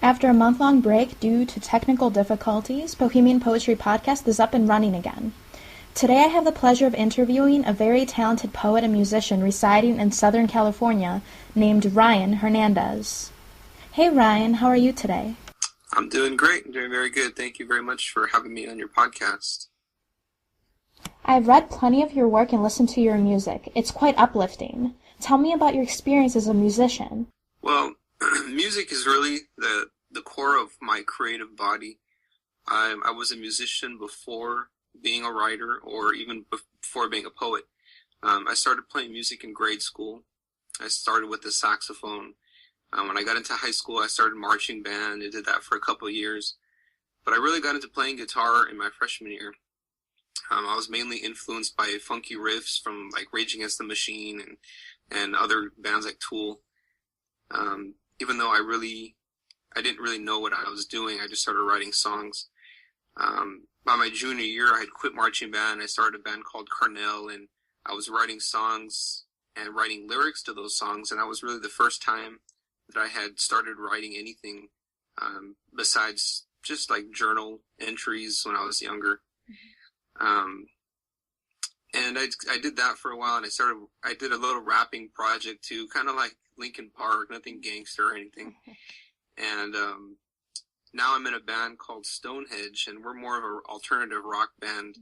After a month-long break due to technical difficulties, Bohemian Poetry Podcast is up and running again. Today I have the pleasure of interviewing a very talented poet and musician residing in Southern California named Ryan Hernandez. Hey Ryan, how are you today? I'm doing great. I'm doing very good. Thank you very much for having me on your podcast. I've read plenty of your work and listened to your music. It's quite uplifting. Tell me about your experience as a musician. Well, music is really the core of my creative body. I was a musician before being a writer or even before being a poet. I started playing music in grade school. I started with the saxophone. When I got into high school, I started marching band. I did that for a couple of years. But I really got into playing guitar in my freshman year. I was mainly influenced by funky riffs from like Rage Against the Machine and other bands like Tool. Even though I didn't really know what I was doing, I just started writing songs. By my junior year, I had quit marching band. I started a band called Carnell, and I was writing songs and writing lyrics to those songs. And that was really the first time that I had started writing anything besides just like journal entries when I was younger. And I did that for a while, and I did a little rapping project too, kind of like Linkin Park, nothing gangster or anything. And now I'm in a band called Stonehenge, and we're more of an alternative rock band.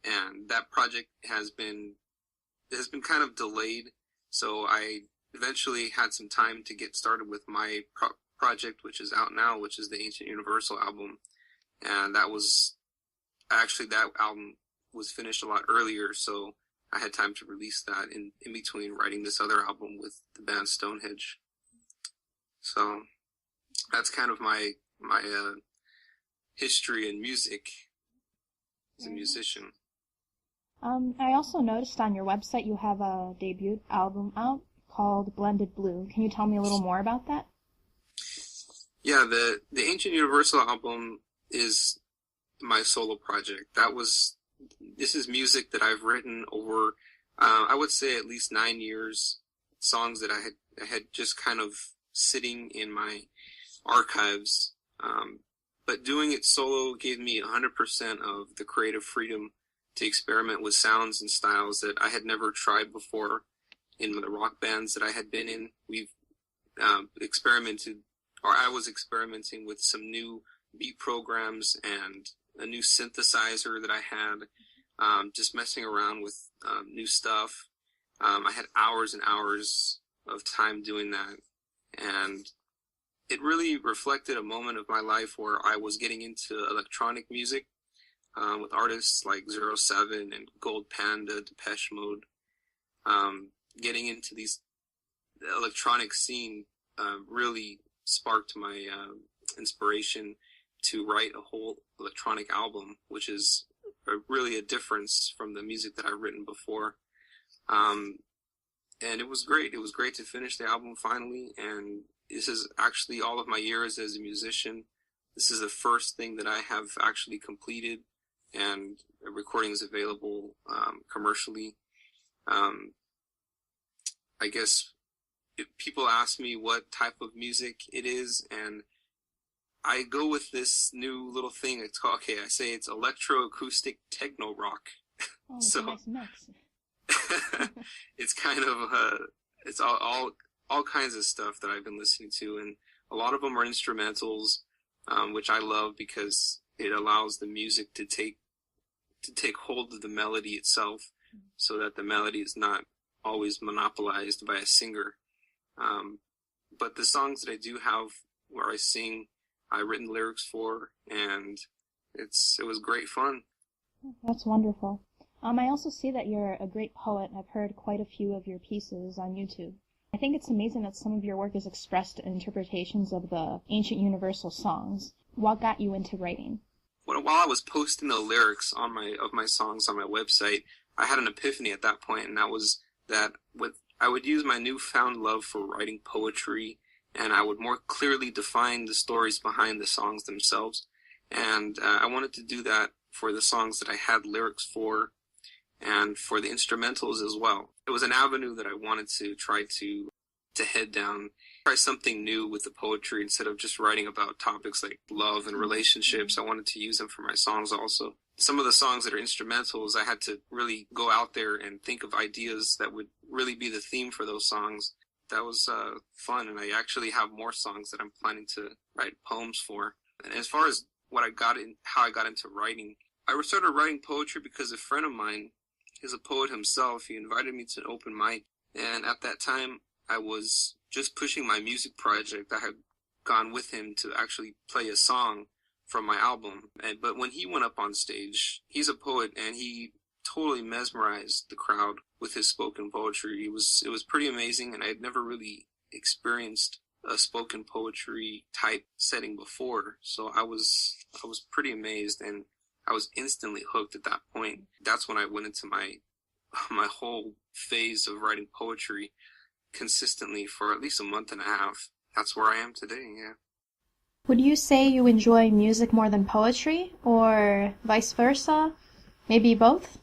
And that project has been kind of delayed, so I eventually had some time to get started with my project, which is out now, which is the Ancient Universal album. And that album was finished a lot earlier, so I had time to release that in between writing this other album with the band Stonehenge. So that's kind of my history in music as a musician. I also noticed on your website you have a debut album out called Blended Blue. Can you tell me a little more about that? Yeah, the Ancient Universal album is my solo project. This is music that I've written over, I would say at least 9 years, songs that I had just kind of sitting in my archives. But doing it solo gave me 100% of the creative freedom to experiment with sounds and styles that I had never tried before in the rock bands that I had been in. We've I was experimenting with some new beat programs and a new synthesizer that I had, just messing around with new stuff. I had hours and hours of time doing that, and it really reflected a moment of my life where I was getting into electronic music with artists like 07 and Gold Panda, Depeche Mode. Getting into these electronic scene really sparked my inspiration to write a whole electronic album, which is really a difference from the music that I've written before. And it was great. It was great to finish the album finally, and this is actually all of my years as a musician. This is the first thing that I have actually completed, and a recording is available commercially. I guess if people ask me what type of music it is, and I go with this new little thing. It's called, I say it's electroacoustic techno rock. Oh, it's a nice mix. It's kind of it's all kinds of stuff that I've been listening to, and a lot of them are instrumentals, which I love because it allows the music to take hold of the melody itself, so that the melody is not always monopolized by a singer. But the songs that I do have where I sing, I've written lyrics for, and it was great fun. That's wonderful. I also see that you're a great poet. I've heard quite a few of your pieces on YouTube. I think it's amazing that some of your work is expressed in interpretations of the ancient universal songs. What got you into writing? While I was posting the lyrics of my songs on my website, I had an epiphany at that point, and that was that I would use my newfound love for writing poetry, and I would more clearly define the stories behind the songs themselves. And I wanted to do that for the songs that I had lyrics for, and for the instrumentals as well. It was an avenue that I wanted to try to to head down, try something new with the poetry instead of just writing about topics like love and relationships. I wanted to use them for my songs also. Some of the songs that are instrumentals, I had to really go out there and think of ideas that would really be the theme for those songs. That was fun, and I actually have more songs that I'm planning to write poems for. And as far as how I got into writing, I started writing poetry because a friend of mine is a poet himself. He invited me to an open mic, and at that time, I was just pushing my music project. I had gone with him to actually play a song from my album. But when he went up on stage, he's a poet, and he totally mesmerized the crowd with his spoken poetry. It was pretty amazing, and I had never really experienced a spoken poetry type setting before. So I was pretty amazed, and I was instantly hooked at that point. That's when I went into my whole phase of writing poetry consistently for at least a month and a half. That's where I am today, yeah. Would you say you enjoy music more than poetry, or vice versa? Maybe both?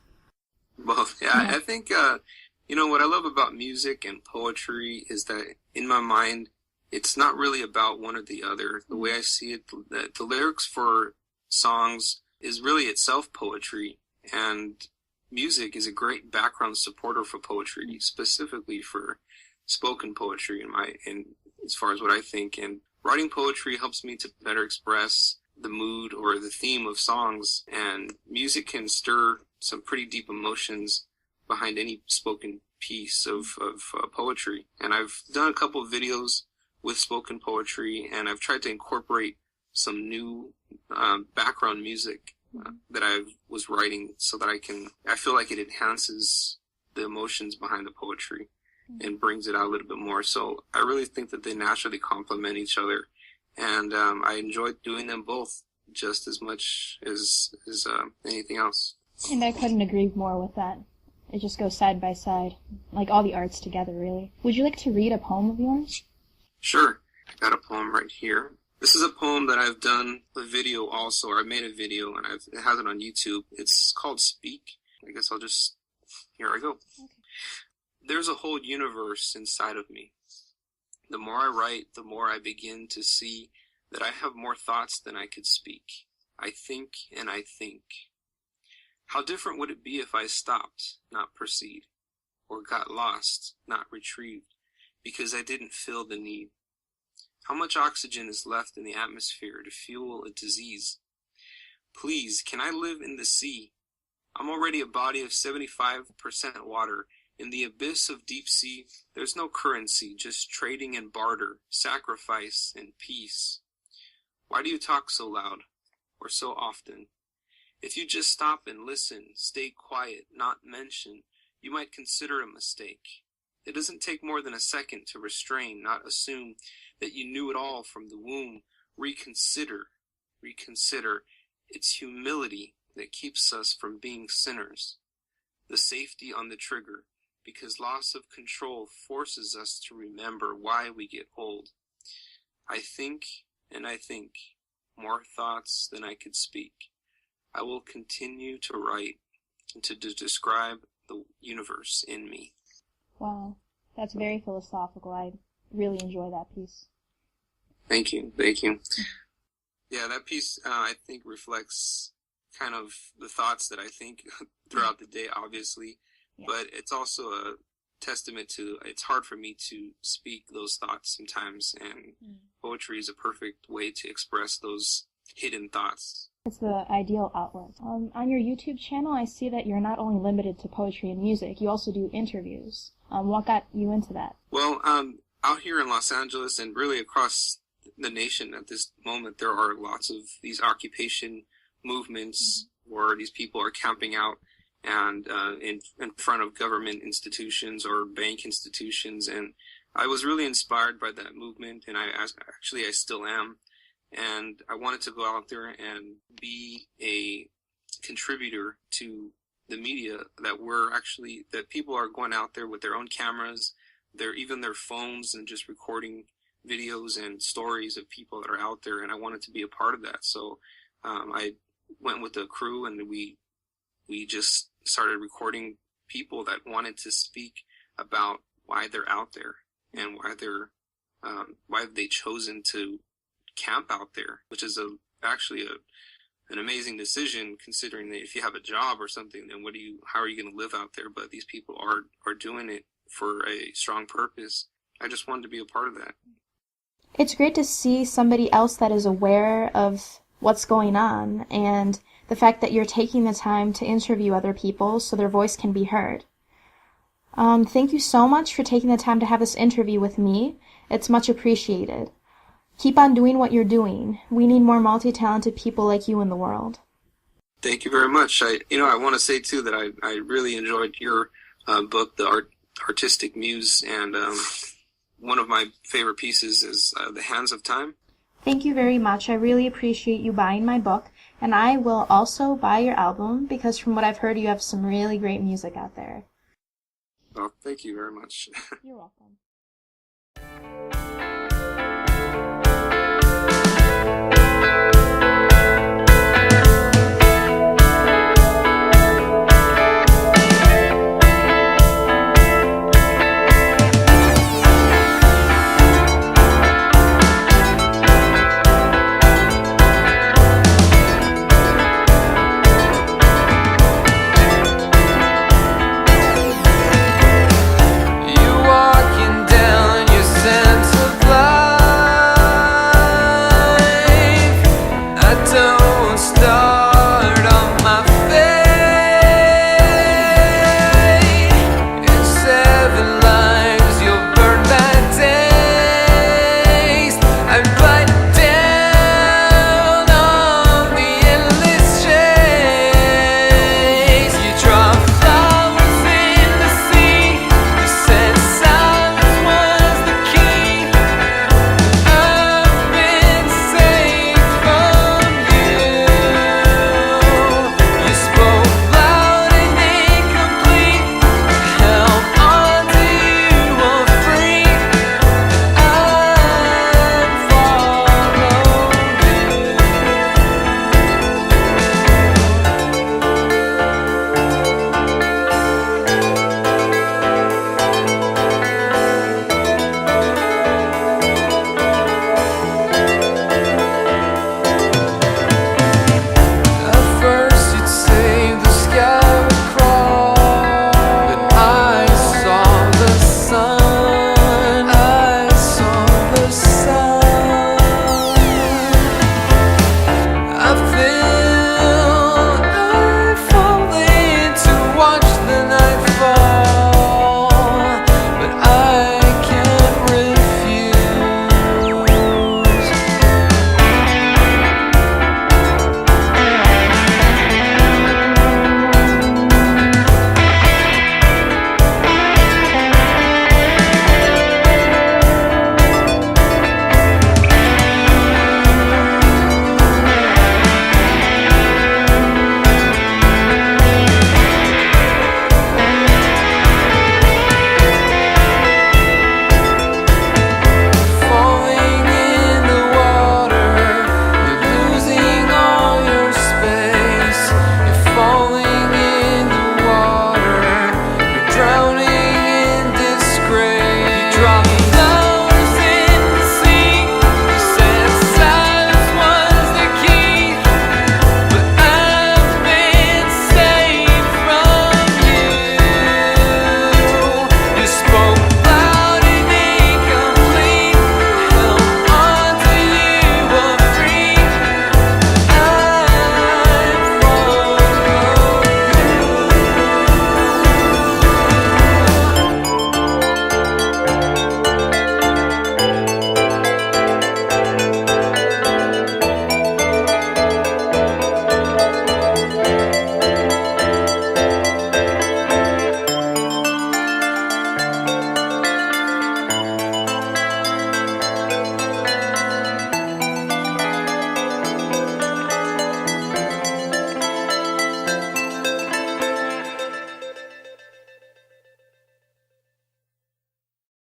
Both, yeah. I think, what I love about music and poetry is that in my mind, it's not really about one or the other. The way I see it, the lyrics for songs is really itself poetry, and music is a great background supporter for poetry, specifically for spoken poetry in as far as what I think. And writing poetry helps me to better express the mood or the theme of songs, and music can stir some pretty deep emotions behind any spoken piece of poetry. And I've done a couple of videos with spoken poetry, and I've tried to incorporate some new background music that I was writing so that I feel like it enhances the emotions behind the poetry and brings it out a little bit more. So I really think that they naturally complement each other, and I enjoy doing them both just as much as anything else. And I couldn't agree more with that. It just goes side by side, like all the arts together, really. Would you like to read a poem of yours? Sure. I got a poem right here. This is a poem that I've done a video also, or I made a video, and it has it on YouTube. It's called Speak. I guess here I go. Okay. There's a whole universe inside of me. The more I write, the more I begin to see that I have more thoughts than I could speak. I think and I think. How different would it be if I stopped, not proceed, or got lost, not retrieved, because I didn't feel the need? How much oxygen is left in the atmosphere to fuel a disease? Please, can I live in the sea? I'm already a body of 75% water. In the abyss of deep sea, there's no currency, just trading and barter, sacrifice and peace. Why do you talk so loud, or so often? If you just stop and listen, stay quiet, not mention, you might consider a mistake. It doesn't take more than a second to restrain, not assume that you knew it all from the womb. Reconsider. It's humility that keeps us from being sinners. The safety on the trigger, because loss of control forces us to remember why we get old. I think and I think, more thoughts than I could speak. I will continue to write and to describe the universe in me. Wow, that's very philosophical. I really enjoy that piece. Thank you. Yeah, that piece, I think, reflects kind of the thoughts that I think throughout the day, obviously. Yeah. But it's also a testament to, it's hard for me to speak those thoughts sometimes, and poetry is a perfect way to express those hidden thoughts. It's the ideal outlet. On your YouTube channel, I see that you're not only limited to poetry and music, you also do interviews. What got you into that? Well, out here in Los Angeles and really across the nation at this moment, there are lots of these occupation movements where these people are camping out and in front of government institutions or bank institutions. And I was really inspired by that movement, and I still am. And I wanted to go out there and be a contributor to the media that people are going out there with their own cameras, even their phones, and just recording videos and stories of people that are out there. And I wanted to be a part of that. So I went with the crew, and we just started recording people that wanted to speak about why they're out there and why have they chosen to camp out there, which is actually an amazing decision, considering that if you have a job or something, then how are you going to live out there? But these people are doing it for a strong purpose. I just wanted to be a part of that. It's great to see somebody else that is aware of what's going on, and the fact that you're taking the time to interview other people so their voice can be heard. Thank you so much for taking the time to have this interview with me. It's much appreciated. Keep on doing what you're doing. We need more multi-talented people like you in the world. Thank you very much. I want to say too that I really enjoyed your book, The Artistic Muse, and one of my favorite pieces is The Hands of Time. Thank you very much. I really appreciate you buying my book, and I will also buy your album because from what I've heard, you have some really great music out there. Well, thank you very much. You're welcome.